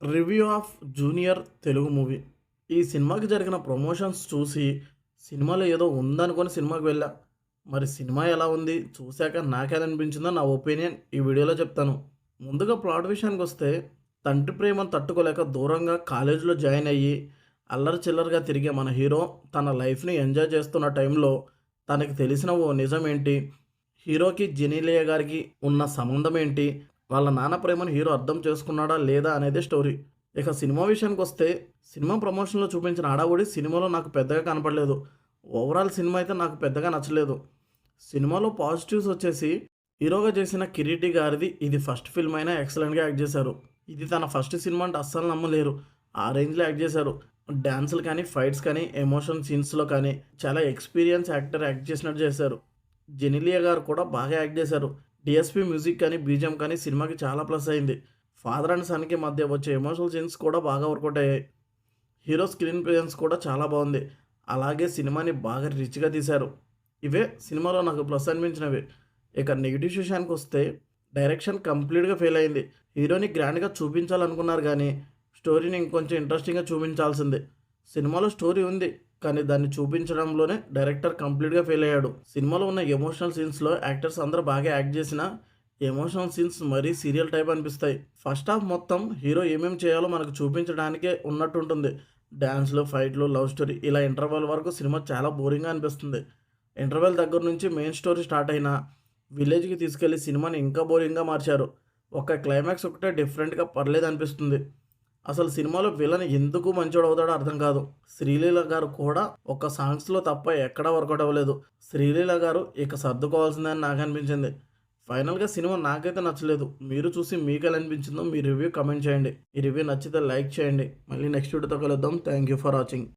Review of junior Telugu movie. ఈ సినిమాకి జరిగిన ప్రమోషన్స్ చూసి, సినిమాలో ఏదో ఉందనుకోని సినిమాకి వెళ్ళా. మరి సినిమా ఎలా ఉంది? చూసాక నాకెలా అనిపించిందో నా ఒపీనియన్ ఈ వీడియోలో చెప్తాను. ముందుగా ప్లాట్ విషయానికొస్తే, తండ్రి ప్రేమను తట్టుకోలేక దూరంగా కాలేజీలో జాయిన్ అయ్యి, అల్లరి చిల్లరగా తిరిగే మన హీరో తన లైఫ్‌ని ఎంజాయ్ చేస్తున్న టైంలో, తనకి తెలిసిన ఓ నిజం ఏంటి? హీరోకి జెనీలియా గారికి ఉన్న సంబంధం ఏంటి? వాళ్ళ నాన్న ప్రేమను హీరో అర్థం చేసుకున్నాడా లేదా అనేది స్టోరీ. ఇక సినిమా విషయానికొస్తే, సినిమా ప్రమోషన్‌లో చూపించిన హడావుడి సినిమాలో నాకు పెద్దగా కనపడలేదు. ఓవరాల్ సినిమా అయితే నాకు పెద్దగా నచ్చలేదు. సినిమాలో పాజిటివ్స్ వచ్చేసి, హీరోగా చేసిన 'కిరీటి' గారిది ఇది ఫస్ట్ ఫిల్మ్ అయినా ఎక్సలెంట్‌గా యాక్ట్ చేశారు. ఇది తన ఫస్ట్ సినిమా అంటే అస్సలు నమ్మలేరు. ఆ రేంజ్‌లో యాక్ట్ చేశారు. డాన్సులు కానీ, ఫైట్స్ కానీ, ఎమోషన్ సీన్స్‌లో కానీ చాలా ఎక్స్‌పీరియన్స్ యాక్టర్ యాక్ట్ చేసినట్టు చేశారు. జెనిలియా గారు కూడా బాగా యాక్ట్ చేశారు. డీఎస్‌పీ మ్యూజిక్ కానీ, బీజీఎం కానీ సినిమాకి చాలా ప్లస్ అయింది. ఫాదర్ అండ్ సన్‌కి మధ్య వచ్చే ఎమోషనల్ సీన్స్ కూడా బాగా వర్కౌట్ అయ్యాయి. హీరో స్క్రీన్ ప్రెజెన్స్ కూడా చాలా బాగుంది. అలాగే సినిమాని బాగా రిచ్‌గా తీశారు. ఇవే సినిమాలో నాకు ప్లస్ అనిపించినవి. ఇక నెగెటివ్స్ విషయానికొస్తే, డైరెక్షన్ కంప్లీట్‌గా ఫెయిల్ అయింది. హీరోని గ్రాండ్‌గా చూపించాలనుకున్నారు గానీ, స్టోరీని ఇంకొంచెం ఇంట్రెస్టింగ్‌గా చూపించాల్సింది. సినిమాలో స్టోరీ ఉంది. కానీ దాన్ని చూపించడంలోనే డైరెక్టర్ కంప్లీట్‌గా ఫెయిల్ అయ్యాడు. సినిమాలో ఉన్న ఎమోషనల్ సీన్స్‌లో యాక్టర్స్ అందరూ బాగా యాక్ట్ చేసినా, ఎమోషనల్ సీన్స్ మరీ సీరియల్ టైప్ అనిపిస్తాయి. ఫస్ట్ హాఫ్ మొత్తం హీరో ఏమేమి చేయాలో మనకు చూపించడానికే ఉన్నట్టుంటుంది. డాన్స్‌లు, ఫైట్‌లు, లవ్ స్టోరీ ఇలా ఇంటర్వెల్ వరకు సినిమా చాలా బోరింగ్‌గా అనిపిస్తుంది. ఇంటర్వెల్ దగ్గర నుంచి మెయిన్ స్టోరీ స్టార్ట్ అయినా, విలేజ్‌కి తీసుకెళ్లి సినిమాని ఇంకా బోరింగ్‌గా మార్చారు. ఒక క్లైమాక్స్ ఒకటే డిఫరెంట్‌గా పర్లేదనిపిస్తుంది. అసలు సినిమాలో విలన్ ఎందుకు మంచోడవుతాడో అర్థం కాదు. శ్రీలీల గారు కూడా ఒక సాంగ్స్‌లో తప్ప ఎక్కడా వర్కౌట్ అవ్వలేదు. శ్రీలీల గారు ఇక సర్దుకోవాల్సిందే అని నాకనిపించింది. ఫైనల్‌గా సినిమా నాకైతే నచ్చలేదు. మీరు చూసి మీకెలా అనిపించిందో మీ రివ్యూ కామెంట్ చేయండి. ఈ రివ్యూ నచ్చితే లైక్ చేయండి. మళ్ళీ నెక్స్ట్ వీడియోతో కలుద్దాం. Thank you for watching.